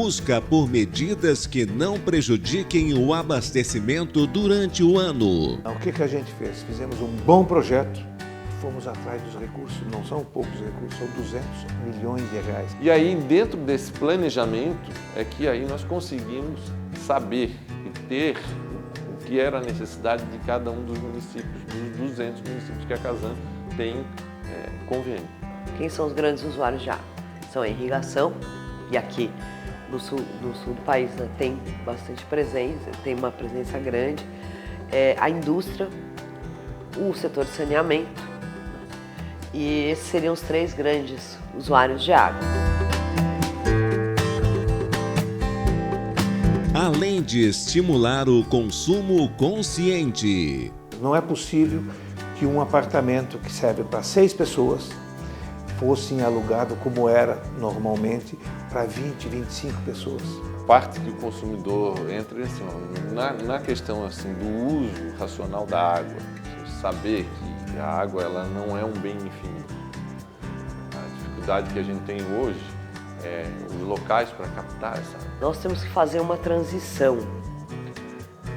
busca por medidas que não prejudiquem o abastecimento durante o ano. O que a gente fez? Fizemos um bom projeto, fomos atrás dos recursos, não são poucos recursos, são 200 milhões de reais. E aí, dentro desse planejamento, é que aí nós conseguimos saber e ter o que era a necessidade de cada um dos municípios, dos 200 municípios que a Casan tem convênio. Quem são os grandes usuários de água? São a irrigação, e aqui no sul do país, né, tem bastante presença, tem uma presença grande, a indústria, o setor de saneamento, e esses seriam os 3 grandes usuários de água. Além de estimular o consumo consciente. Não é possível que um apartamento que serve para 6 pessoas fosse alugado como era normalmente para 20, 25 pessoas. Parte que o consumidor entra assim, na questão assim, do uso racional da água, saber que a água ela não é um bem infinito. A dificuldade que a gente tem hoje é os locais para captar essa água. Nós temos que fazer uma transição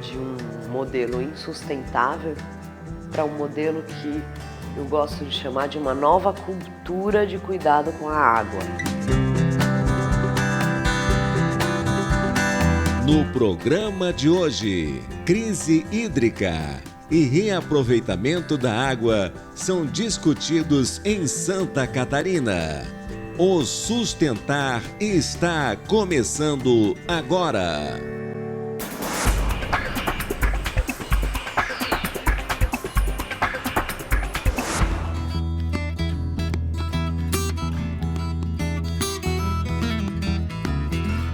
de um modelo insustentável para um modelo que eu gosto de chamar de uma nova cultura de cuidado com a água. No programa de hoje, crise hídrica e reaproveitamento da água são discutidos em Santa Catarina. O Sustentar está começando agora.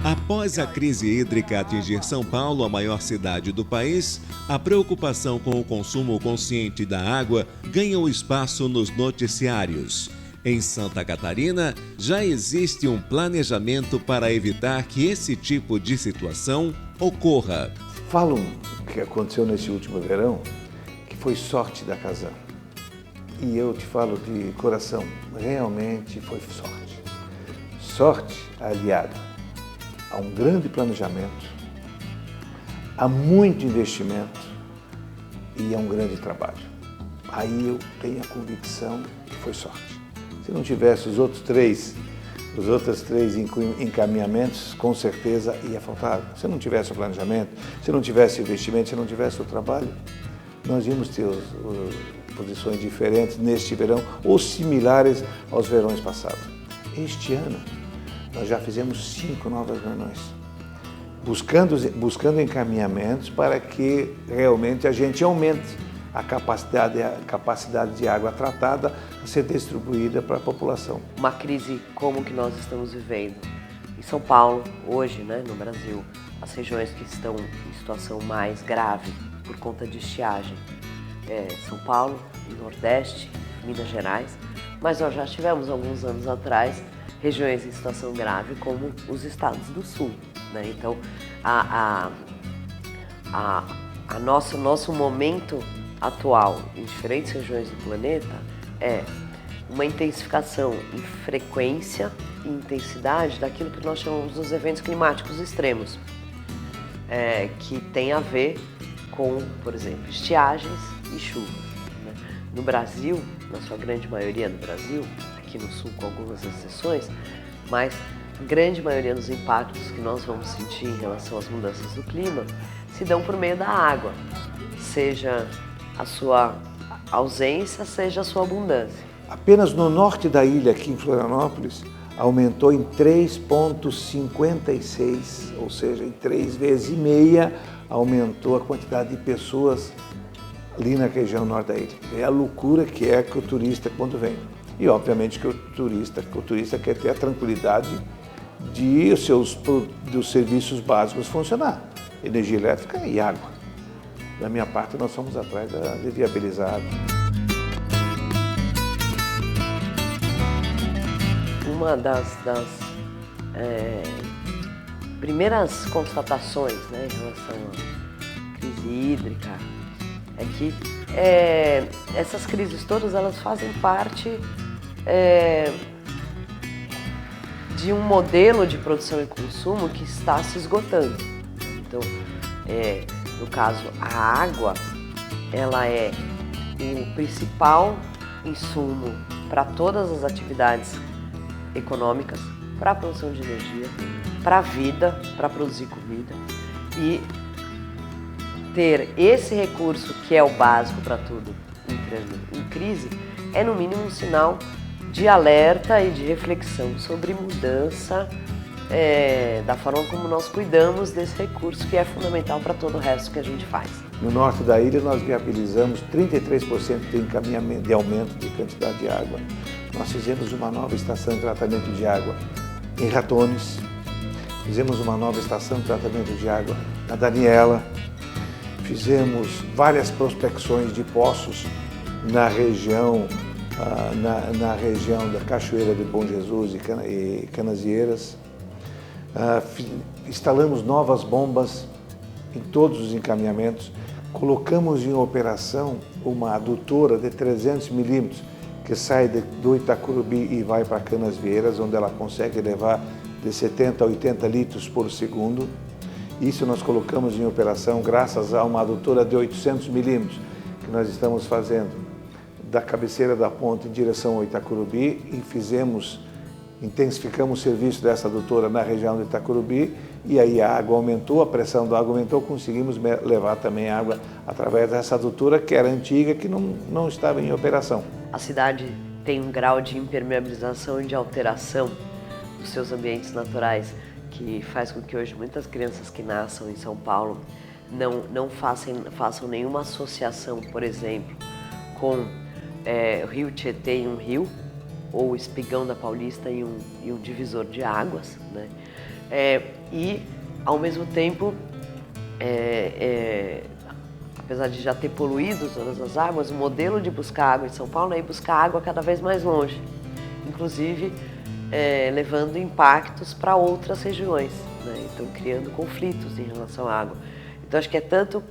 Após a crise hídrica atingir São Paulo, a maior cidade do país, a preocupação com o consumo consciente da água ganhou espaço nos noticiários. Em Santa Catarina, já existe um planejamento para evitar que esse tipo de situação ocorra. Falam que aconteceu nesse último verão, que foi sorte da Casan. E eu te falo de coração, realmente foi sorte. Sorte aliada a um grande planejamento, a muito investimento e a um grande trabalho. Aí eu tenho a convicção que foi sorte. Se não tivesse os outros três encaminhamentos, com certeza ia faltar água. Se não tivesse o planejamento, se não tivesse investimento, se não tivesse o trabalho, nós íamos ter posições diferentes neste verão ou similares aos verões passados. Este ano, nós já fizemos 5 novas reuniões, buscando encaminhamentos para que realmente a gente aumente a capacidade de água tratada a ser distribuída para a população. Uma crise como que nós estamos vivendo em São Paulo, hoje, né, no Brasil, as regiões que estão em situação mais grave por conta de estiagem, São Paulo, Nordeste, Minas Gerais, mas nós já tivemos alguns anos atrás regiões em situação grave como os estados do sul, né? Então, nosso momento atual em diferentes regiões do planeta é uma intensificação em frequência e intensidade daquilo que nós chamamos dos eventos climáticos extremos, que tem a ver com, por exemplo, estiagens e chuvas, né? No Brasil, na sua grande maioria no Brasil, aqui no sul com algumas exceções, mas a grande maioria dos impactos que nós vamos sentir em relação às mudanças do clima se dão por meio da água, seja a sua ausência, seja a sua abundância. Apenas no norte da ilha, aqui em Florianópolis, aumentou em 3,56, ou seja, em 3,5 vezes aumentou a quantidade de pessoas ali na região norte da ilha. É a loucura que o turista quando vem. E obviamente que o turista quer ter a tranquilidade de dos serviços básicos funcionar, energia elétrica e água. Da minha parte, nós somos atrás de viabilizar a água. Uma das primeiras constatações, né, em relação à crise hídrica é que essas crises todas elas fazem parte de um modelo de produção e consumo que está se esgotando. Então, no caso, a água, ela é o principal insumo para todas as atividades econômicas, para a produção de energia, para a vida, para produzir comida. E ter esse recurso, que é o básico para tudo, entrando em crise, é no mínimo um sinal de alerta e de reflexão sobre mudança da forma como nós cuidamos desse recurso, que é fundamental para todo o resto que a gente faz. No norte da ilha, nós viabilizamos 33% de encaminhamento, de aumento de quantidade de água. Nós fizemos uma nova estação de tratamento de água em Ratones, fizemos uma nova estação de tratamento de água na Daniela, fizemos várias prospecções de poços na região, na região da Cachoeira de Bom Jesus e Canasieiras. Instalamos novas bombas em todos os encaminhamentos, colocamos em operação uma adutora de 300 milímetros que sai do Itacurubi e vai para Canasvieiras, onde ela consegue levar de 70 a 80 litros por segundo. Isso nós colocamos em operação graças a uma adutora de 800 milímetros que nós estamos fazendo da cabeceira da ponte em direção ao Itacurubi e intensificamos o serviço dessa adutora na região do Itacurubi e aí a água aumentou, a pressão da água aumentou, conseguimos levar também água através dessa adutora que era antiga, que não estava em operação. A cidade tem um grau de impermeabilização e de alteração dos seus ambientes naturais que faz com que hoje muitas crianças que nasçam em São Paulo não façam nenhuma associação, por exemplo, com o Rio Tietê em um rio, ou o Espigão da Paulista em um divisor de águas, né? E, ao mesmo tempo, apesar de já ter poluído todas as águas, o modelo de buscar água em São Paulo é ir buscar água cada vez mais longe, inclusive levando impactos para outras regiões, né? Então criando conflitos em relação à água. Então acho que é tanto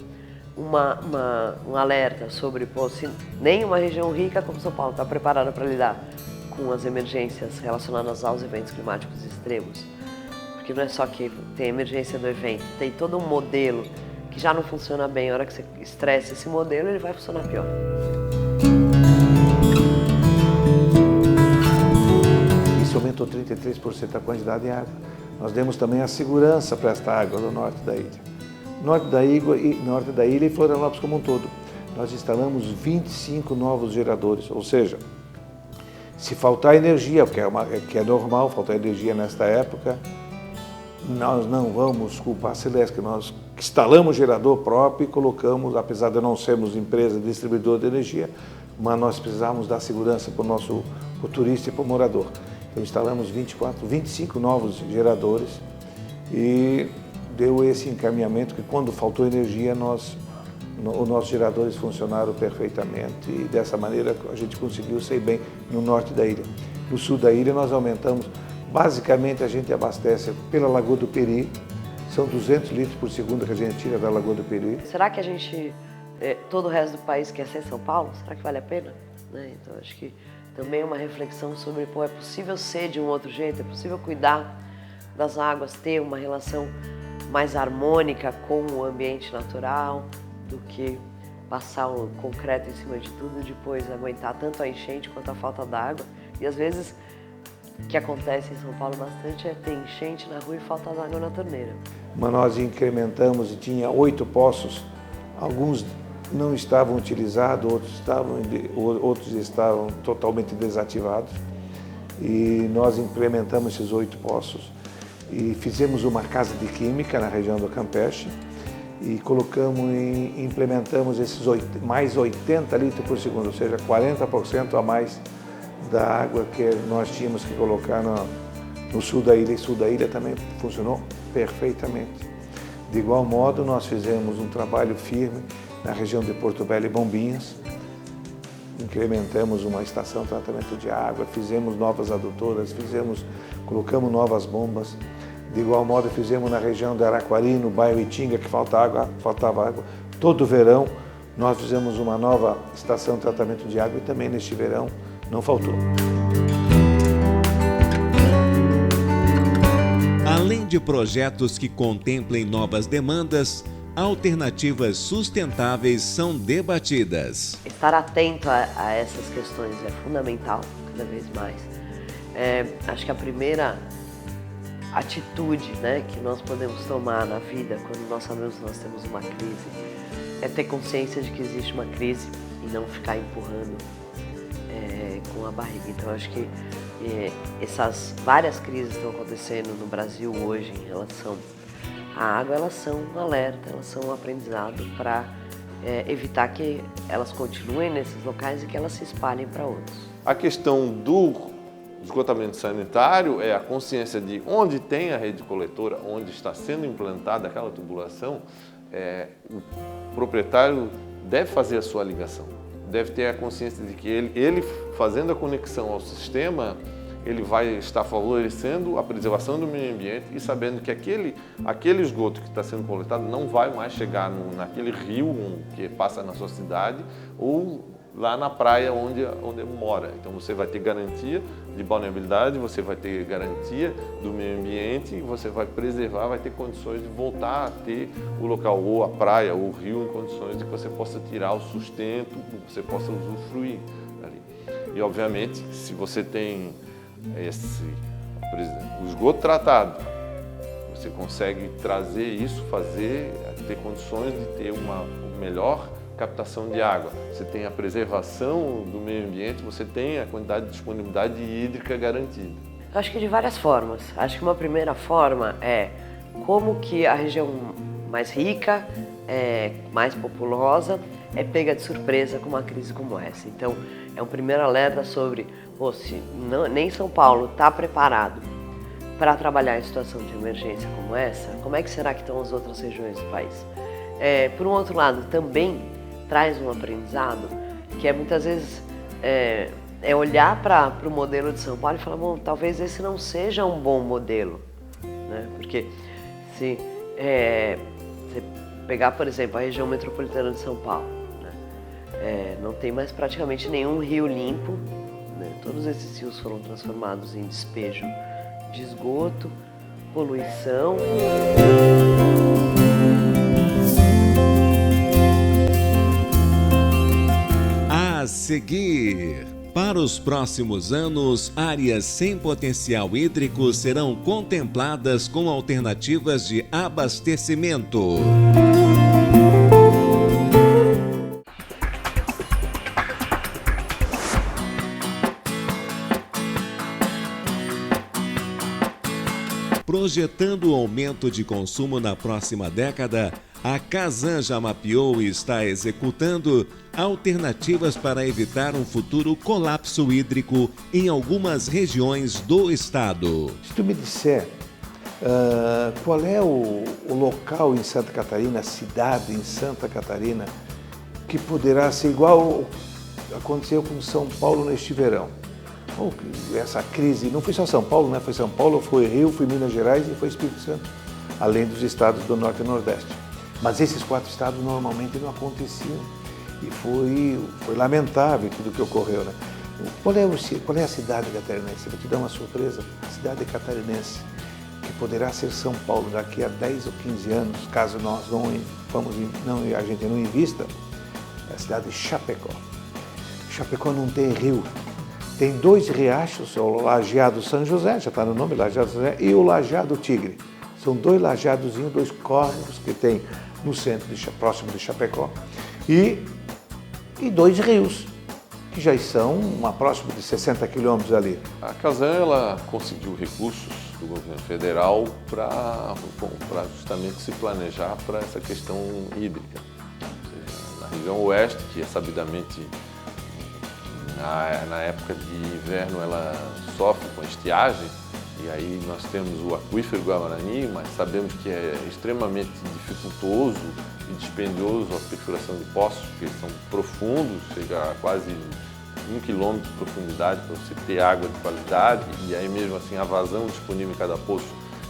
um alerta sobre se nem uma região rica como São Paulo está preparada para lidar com as emergências relacionadas aos eventos climáticos extremos, porque não é só que tem a emergência do evento, tem todo um modelo que já não funciona bem. A hora que você estressa esse modelo, ele vai funcionar pior. Isso aumentou 33% a quantidade de água. Nós demos também a segurança para esta água no norte da ilha. Norte da ilha e Florianópolis como um todo. Nós instalamos 25 novos geradores, ou seja, se faltar energia, que é normal faltar energia nesta época, nós não vamos culpar a Celesc, nós instalamos gerador próprio e colocamos, apesar de não sermos empresa distribuidora de energia, mas nós precisamos dar segurança para o turista e para o morador. Então instalamos 25 novos geradores e deu esse encaminhamento que quando faltou energia, os nossos geradores funcionaram perfeitamente e dessa maneira a gente conseguiu sair bem no norte da ilha. No sul da ilha nós aumentamos, basicamente a gente abastece pela Lagoa do Peri, são 200 litros por segundo que a gente tira da Lagoa do Peri. Será que a gente, todo o resto do país quer ser São Paulo? Será que vale a pena? Né? Então acho que também é uma reflexão sobre, é possível ser de um outro jeito, é possível cuidar das águas, ter uma relação mais harmônica com o ambiente natural, do que passar o concreto em cima de tudo e depois aguentar tanto a enchente quanto a falta d'água. E às vezes o que acontece em São Paulo bastante é ter enchente na rua e falta d'água na torneira. Mas nós incrementamos e tinha 8 poços, alguns não estavam utilizados, outros estavam totalmente desativados. E nós implementamos esses 8 poços e fizemos uma casa de química na região do Campeche e implementamos esses mais 80 litros por segundo, ou seja, 40% a mais da água que nós tínhamos que colocar no sul da ilha, e sul da ilha também funcionou perfeitamente. De igual modo, nós fizemos um trabalho firme na região de Porto Velho e Bombinhas, incrementamos uma estação de tratamento de água, fizemos novas adutoras, colocamos novas bombas. De igual modo, fizemos na região de Araquari, no bairro Itinga, que faltava água. Todo verão, nós fizemos uma nova estação de tratamento de água e também neste verão não faltou. além de projetos que contemplem novas demandas, alternativas sustentáveis são debatidas. Estar atento a essas questões é fundamental, cada vez mais. Acho que a primeira atitude, né, que nós podemos tomar na vida quando nós sabemos que nós temos uma crise é ter consciência de que existe uma crise e não ficar empurrando com a barriga. Então, acho que essas várias crises que estão acontecendo no Brasil hoje em relação à água, elas são um alerta, elas são um aprendizado para evitar que elas continuem nesses locais e que elas se espalhem para outros. A questão do esgotamento sanitário é a consciência de onde tem a rede coletora, onde está sendo implantada aquela tubulação, o proprietário deve fazer a sua ligação, deve ter a consciência de que ele fazendo a conexão ao sistema, ele vai estar favorecendo a preservação do meio ambiente e sabendo que aquele esgoto que está sendo coletado não vai mais chegar naquele rio que passa na sua cidade ou lá na praia onde mora. Então você vai ter garantia de vulnerabilidade, você vai ter garantia do meio ambiente, você vai preservar, vai ter condições de voltar a ter o local, ou a praia, ou o rio, em condições de que você possa tirar o sustento, que você possa usufruir ali. E obviamente, se você tem o esgoto tratado, você consegue trazer isso, ter condições de ter uma melhor captação de água, você tem a preservação do meio ambiente, você tem a quantidade de disponibilidade hídrica garantida. Eu acho que de várias formas. Acho que uma primeira forma é como que a região mais rica, mais populosa, é pega de surpresa com uma crise como essa. Então, é um primeiro alerta sobre, se nem São Paulo está preparado para trabalhar em situação de emergência como essa, como é que será que estão as outras regiões do país? Por um outro lado, também traz um aprendizado que muitas vezes olhar para o modelo de São Paulo e falar, bom, talvez esse não seja um bom modelo, né? Porque se você pegar, por exemplo, a região metropolitana de São Paulo, né? Não tem mais praticamente nenhum rio limpo, né? Todos esses rios foram transformados em despejo de esgoto, poluição. A seguir, para os próximos anos, áreas sem potencial hídrico serão contempladas com alternativas de abastecimento. Projetando o aumento de consumo na próxima década, a Casan já mapeou e está executando alternativas para evitar um futuro colapso hídrico em algumas regiões do estado. Se tu me disser qual é o local em Santa Catarina, a cidade em Santa Catarina, que poderá ser igual aconteceu com São Paulo neste verão. Essa crise, não foi só São Paulo, né? Foi São Paulo, foi Rio, foi Minas Gerais e foi Espírito Santo, além dos estados do Norte e Nordeste. Mas esses 4 estados normalmente não aconteciam e foi lamentável tudo o que ocorreu, né? Qual é a cidade catarinense? Vou te dar uma surpresa, a cidade catarinense, que poderá ser São Paulo daqui a 10 ou 15 anos, caso nós a gente não invista, é a cidade de Chapecó. Chapecó não tem rio. Tem 2 riachos, o Lajeado São José, já está no nome, Lajeado São José, e o Lajeado Tigre. São 2 lajeadozinhos, 2 córregos que tem no centro, próximo de Chapecó, e 2 rios, que já são próximo de 60 quilômetros ali. A Casan, ela conseguiu recursos do governo federal para justamente se planejar para essa questão hídrica. Ou seja, na região oeste, que é sabidamente na época de inverno ela sofre com estiagem, e aí nós temos o aquífero Guamarani, mas sabemos que é extremamente dificultoso e dispendioso a perfuração de poços, porque são profundos, chega a quase 1 quilômetro de profundidade para você ter água de qualidade, e aí mesmo assim a vazão disponível em cada poço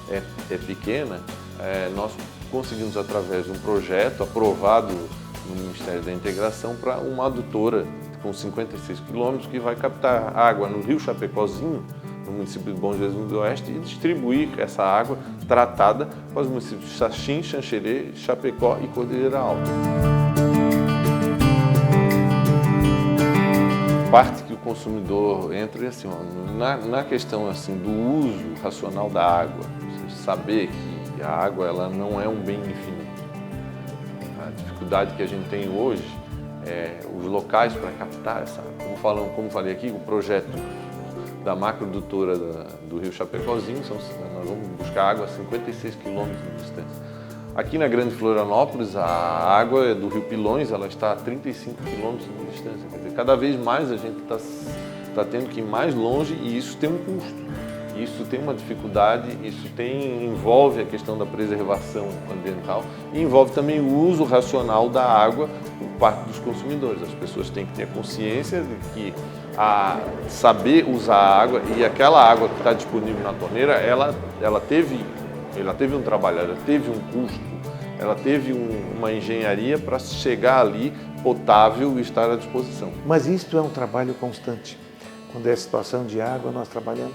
é pequena. Nós conseguimos, através de um projeto aprovado no Ministério da Integração, para uma adutora com 56 quilômetros que vai captar água no rio Chapecózinho, no município de Bom Jesus do Oeste e distribuir essa água tratada para os municípios de Xaxim, Xanxerê, Chapecó e Cordilheira Alta. Parte que o consumidor entra assim, na questão assim, do uso racional da água, saber que a água ela não é um bem infinito. A dificuldade que a gente tem hoje é os locais para captar essa água. Como falei aqui, o projeto da macrodutora do Rio Chapecózinho, nós vamos buscar água a 56 quilômetros de distância. Aqui na Grande Florianópolis, a água do Rio Pilões ela está a 35 quilômetros de distância. Quer dizer, cada vez mais a gente está tendo que ir mais longe e isso tem um custo. Isso tem uma dificuldade, envolve a questão da preservação ambiental e envolve também o uso racional da água por parte dos consumidores. As pessoas têm que ter consciência de que saber usar a água e aquela água que está disponível na torneira, ela teve um trabalho, ela teve um custo, ela teve uma engenharia para chegar ali potável e estar à disposição. Mas isto é um trabalho constante. Quando é situação de água, nós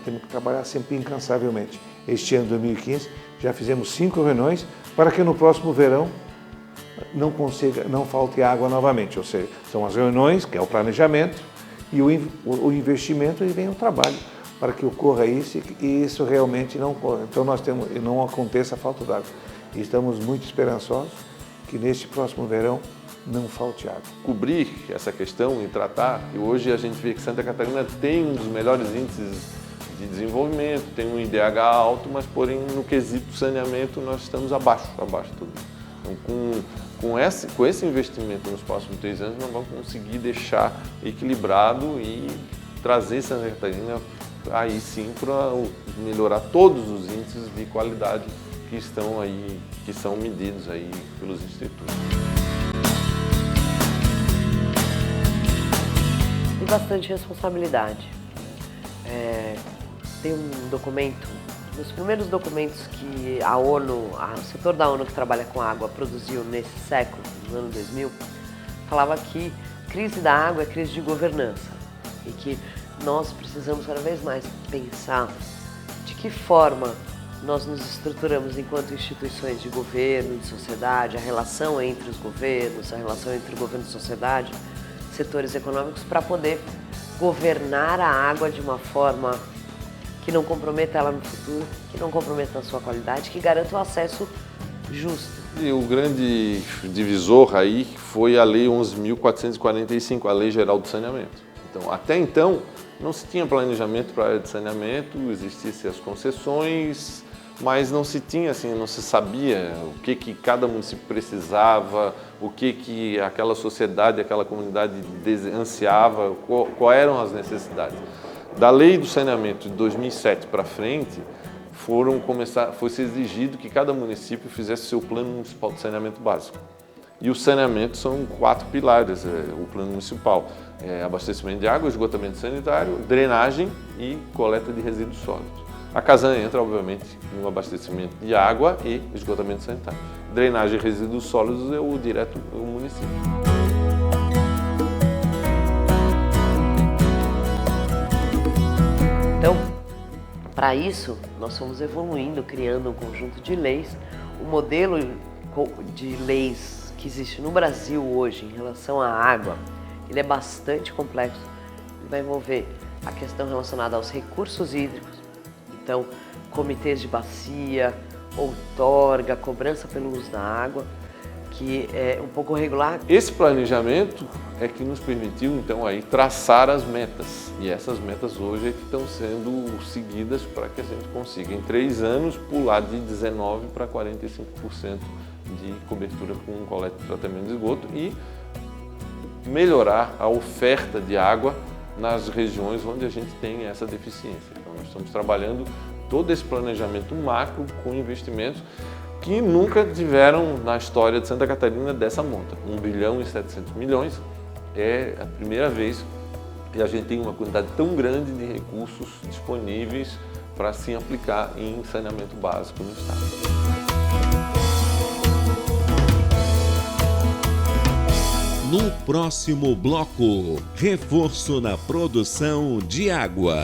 temos que trabalhar sempre incansavelmente. Este ano, 2015, já fizemos 5 reuniões para que no próximo verão não falte água novamente. Ou seja, são as reuniões, que é o planejamento, e o investimento, e vem o trabalho para que ocorra isso e isso realmente não ocorra. Então, não aconteça a falta d'água. E estamos muito esperançosos que neste próximo verão não falte água. Cobrir essa questão e tratar, e hoje a gente vê que Santa Catarina tem um dos melhores índices de desenvolvimento, tem um IDH alto, mas porém no quesito saneamento nós estamos abaixo tudo. Então com esse investimento nos próximos 3 anos nós vamos conseguir deixar equilibrado e trazer Santa Catarina aí sim para melhorar todos os índices de qualidade que estão aí, que são medidos aí pelos institutos. Bastante responsabilidade. Tem um documento, nos primeiros documentos que o setor da ONU que trabalha com água produziu nesse século, no ano 2000, falava que crise da água é crise de governança e que nós precisamos cada vez mais pensar de que forma nós nos estruturamos enquanto instituições de governo, de sociedade, a relação entre os governos, a relação entre o governo e a sociedade, setores econômicos, para poder governar a água de uma forma que não comprometa ela no futuro, que não comprometa a sua qualidade, que garanta o acesso justo. E o grande divisor aí foi a Lei 11.445, a Lei Geral do Saneamento. Então, até então, não se tinha planejamento para a área de saneamento, existissem as concessões, mas não se tinha, assim, não se sabia o que cada município precisava, o que aquela sociedade, aquela comunidade ansiava, quais eram as necessidades. Da Lei do Saneamento de 2007 para frente, foi se exigido que cada município fizesse seu plano municipal de saneamento básico. E o saneamento são 4 pilares, o plano municipal. Abastecimento de água, esgotamento sanitário, drenagem e coleta de resíduos sólidos. A Casan entra, obviamente, no abastecimento de água e esgotamento sanitário. Drenagem e resíduos sólidos é direto do município. Então, para isso, nós fomos evoluindo, criando um conjunto de leis. O modelo de leis que existe no Brasil hoje em relação à água, ele é bastante complexo. Ele vai envolver a questão relacionada aos recursos hídricos, então, comitês de bacia, outorga, cobrança pelo uso da água, que é um pouco regular. Esse planejamento é que nos permitiu, então, aí, traçar as metas. E essas metas hoje é que estão sendo seguidas para que a gente consiga, em 3 anos, pular de 19% para 45% de cobertura com coleta e tratamento de esgoto e melhorar a oferta de água nas regiões onde a gente tem essa deficiência. Então, nós estamos trabalhando todo esse planejamento macro com investimentos que nunca tiveram na história de Santa Catarina dessa monta. 1 bilhão e 700 milhões é a primeira vez que a gente tem uma quantidade tão grande de recursos disponíveis para se aplicar em saneamento básico no estado. No próximo bloco, reforço na produção de água.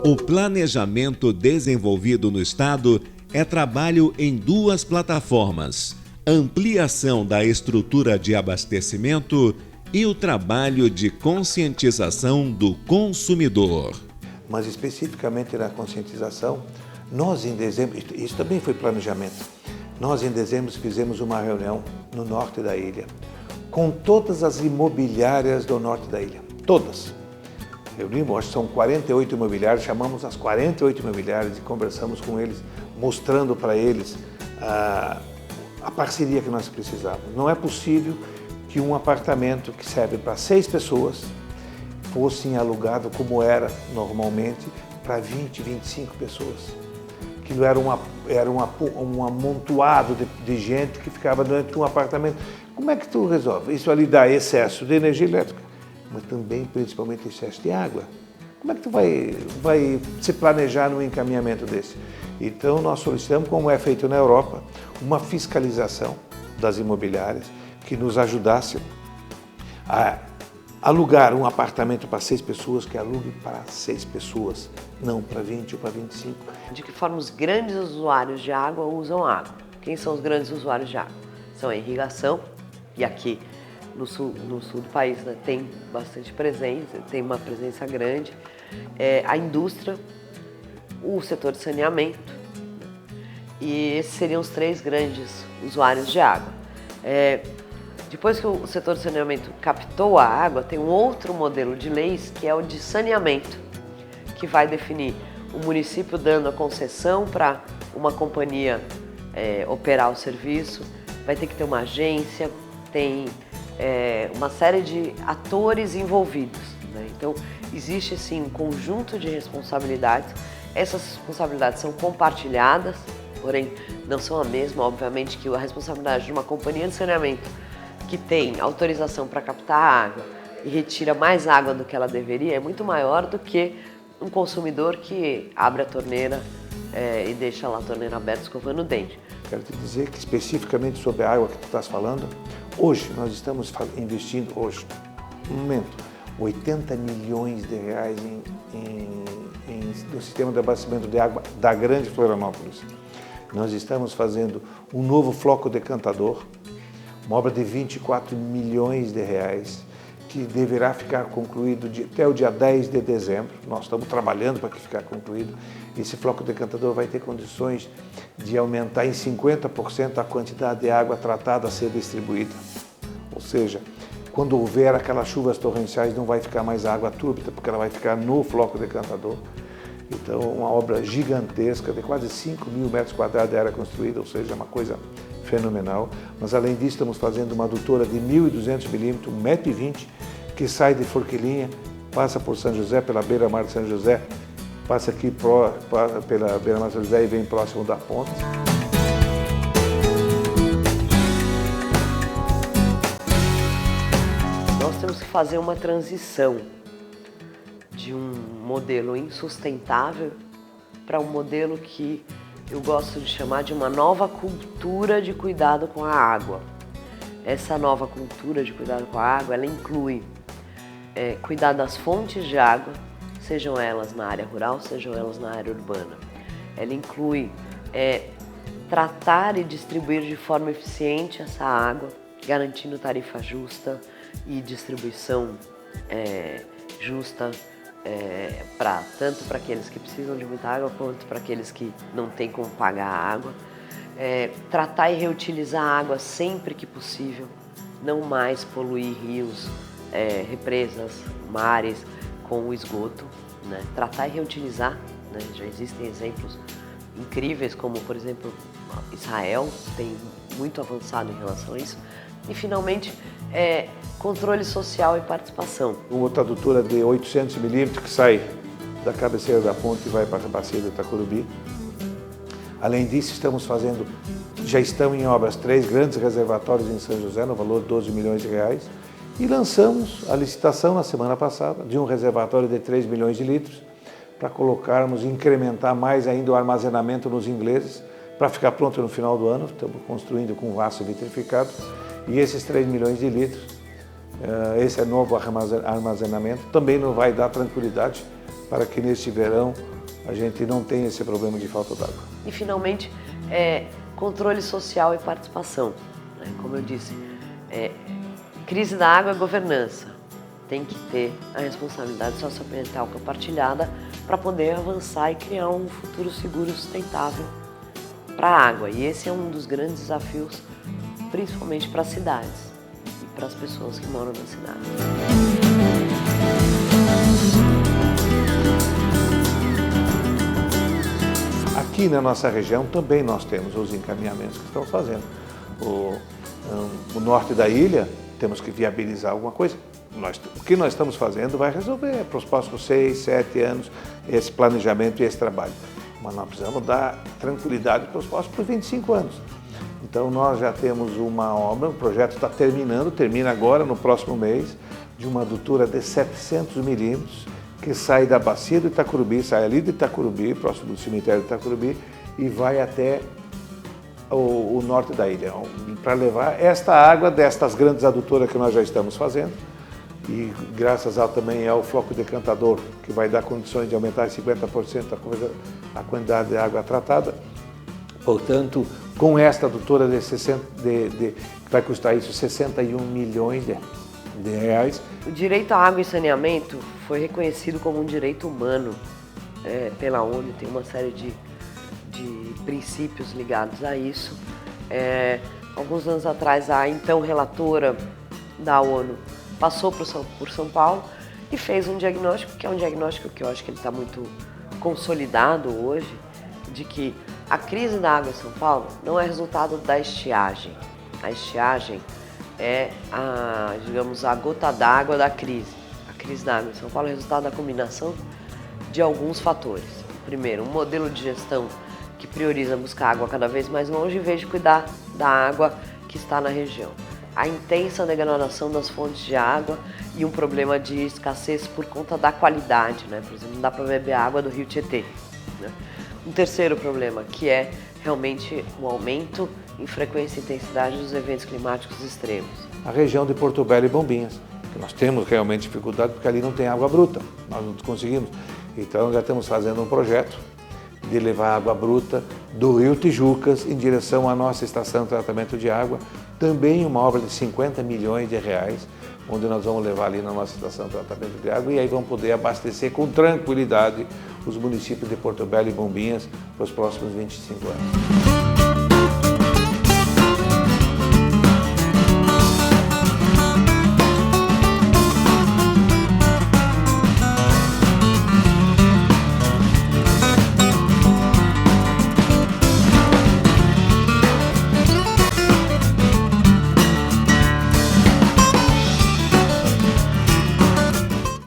O planejamento desenvolvido no Estado é trabalho em duas plataformas: ampliação da estrutura de abastecimento e o trabalho de conscientização do consumidor. Mas especificamente na conscientização, nós em dezembro, isso também foi planejamento, nós em dezembro fizemos uma reunião no norte da ilha, com todas as imobiliárias do norte da ilha, todas. Reunimos, acho que são 48 imobiliários, chamamos as 48 imobiliárias e conversamos com eles, mostrando para eles a parceria que nós precisávamos. Não é possível que um apartamento que serve para 6 pessoas fosse alugado como era normalmente para 20, 25 pessoas. Aquilo era um amontoado de gente que ficava dentro de um apartamento. Como é que tu resolve? Isso ali dá excesso de energia elétrica, mas também, principalmente, excesso de água. Como é que tu vai se planejar num encaminhamento desse? Então, nós solicitamos, como é feito na Europa, uma fiscalização das imobiliárias que nos ajudasse a alugar um apartamento para 6 pessoas, que alugue para 6 pessoas, não para 20 ou para 25. De que forma os grandes usuários de água usam água? Quem são os grandes usuários de água? São a irrigação, e aqui no sul do país, né, tem bastante presença, tem uma presença grande, a indústria, o setor de saneamento, né, e esses seriam os 3 grandes usuários de água. Depois que o setor de saneamento captou a água, tem um outro modelo de leis que é o de saneamento, que vai definir o município dando a concessão para uma companhia operar o serviço, vai ter que ter uma agência, tem uma série de atores envolvidos, né? Então, existe sim um conjunto de responsabilidades. Essas responsabilidades são compartilhadas, porém não são a mesma, obviamente, que a responsabilidade de uma companhia de saneamento que tem autorização para captar água e retira mais água do que ela deveria é muito maior do que um consumidor que abre a torneira e deixa lá a torneira aberta escovando o dente. Quero te dizer que especificamente sobre a água que tu estás falando, hoje nós estamos investindo, no momento, 80 milhões de reais no sistema de abastecimento de água da Grande Florianópolis. Nós estamos fazendo um novo floco decantador, uma obra de 24 milhões de reais, que deverá ficar concluído até o dia 10 de dezembro. Nós estamos trabalhando para que ficar concluído. Esse floco decantador vai ter condições de aumentar em 50% a quantidade de água tratada a ser distribuída. Ou seja, quando houver aquelas chuvas torrenciais, não vai ficar mais água túrbida, porque ela vai ficar no floco decantador. Então, uma obra gigantesca, de quase 5 mil metros quadrados de área construída, ou seja, uma coisa fenomenal. Mas, além disso, estamos fazendo uma adutora de 1.200 milímetros, 1,20 m, que sai de Forquilinha, passa por São José, pela beira-mar de São José, passa aqui pela beira-mar de São José e vem próximo da ponte. Nós temos que fazer uma transição de um modelo insustentável para um modelo que eu gosto de chamar de uma nova cultura de cuidado com a água. Essa nova cultura de cuidado com a água, ela inclui cuidar das fontes de água, sejam elas na área rural, sejam elas na área urbana. Ela inclui tratar e distribuir de forma eficiente essa água, garantindo tarifa justa e distribuição justa, tanto para aqueles que precisam de muita água quanto para aqueles que não têm como pagar a água. Tratar e reutilizar a água sempre que possível, não mais poluir rios, represas, mares com o esgoto, né? Tratar e reutilizar, né? Já existem exemplos incríveis, como por exemplo Israel tem muito avançado em relação a isso. E finalmente, controle social e participação. Uma outra adutora de 800 milímetros que sai da cabeceira da ponte e vai para a bacia do Itacurubi. Além disso, já estão em obras 3 grandes reservatórios em São José, no valor de 12 milhões de reais, e lançamos a licitação na semana passada de um reservatório de 3 milhões de litros para incrementar mais ainda o armazenamento nos ingleses, para ficar pronto no final do ano. Estamos construindo com aço vitrificado, e esses 3 milhões de litros, esse novo armazenamento, também nos vai dar tranquilidade para que neste verão a gente não tem esse problema de falta d'água. E, finalmente, controle social e participação. Né? Como eu disse, crise da água é governança. Tem que ter a responsabilidade socioambiental compartilhada para poder avançar e criar um futuro seguro e sustentável para a água. E esse é um dos grandes desafios, principalmente para as cidades e para as pessoas que moram na cidade. Aqui na nossa região também nós temos os encaminhamentos que estamos fazendo. O norte da ilha, temos que viabilizar alguma coisa. O que nós estamos fazendo vai resolver para os próximos 6, 7 anos esse planejamento e esse trabalho. Mas nós precisamos dar tranquilidade para os próximos 25 anos. Então nós já temos uma obra, o projeto está termina agora no próximo mês, de uma adutora de 700 milímetros, que sai da bacia do Itacurubi, sai ali do Itacurubi, próximo do cemitério do Itacurubi, e vai até o norte da ilha, para levar esta água destas grandes adutoras que nós já estamos fazendo, e graças também ao floco decantador, que vai dar condições de aumentar em 50% a quantidade de água tratada. Portanto, com esta adutora que vai custar isso 61 milhões de reais. O direito à água e saneamento foi reconhecido como um direito humano pela ONU, tem uma série de princípios ligados a isso. Alguns anos atrás, a então relatora da ONU passou por São Paulo e fez um diagnóstico, que é um diagnóstico que eu acho que ele está muito consolidado hoje, de que a crise da água em São Paulo não é resultado da estiagem. A estiagem é digamos, a gota d'água da crise. A crise da água em São Paulo é resultado da combinação de alguns fatores. Primeiro, um modelo de gestão que prioriza buscar água cada vez mais longe em vez de cuidar da água que está na região. A intensa degradação das fontes de água e um problema de escassez por conta da qualidade, né? Por exemplo, não dá para beber água do rio Tietê, né? Um terceiro problema, que é realmente o aumento em frequência e intensidade dos eventos climáticos extremos. A região de Porto Belo e Bombinhas, que nós temos realmente dificuldade porque ali não tem água bruta, nós não conseguimos. Então já estamos fazendo um projeto de levar água bruta do rio Tijucas em direção à nossa estação de tratamento de água, também uma obra de 50 milhões de reais, onde nós vamos levar ali na nossa estação de tratamento de água e aí vamos poder abastecer com tranquilidade os municípios de Porto Belo e Bombinhas para os próximos 25 anos.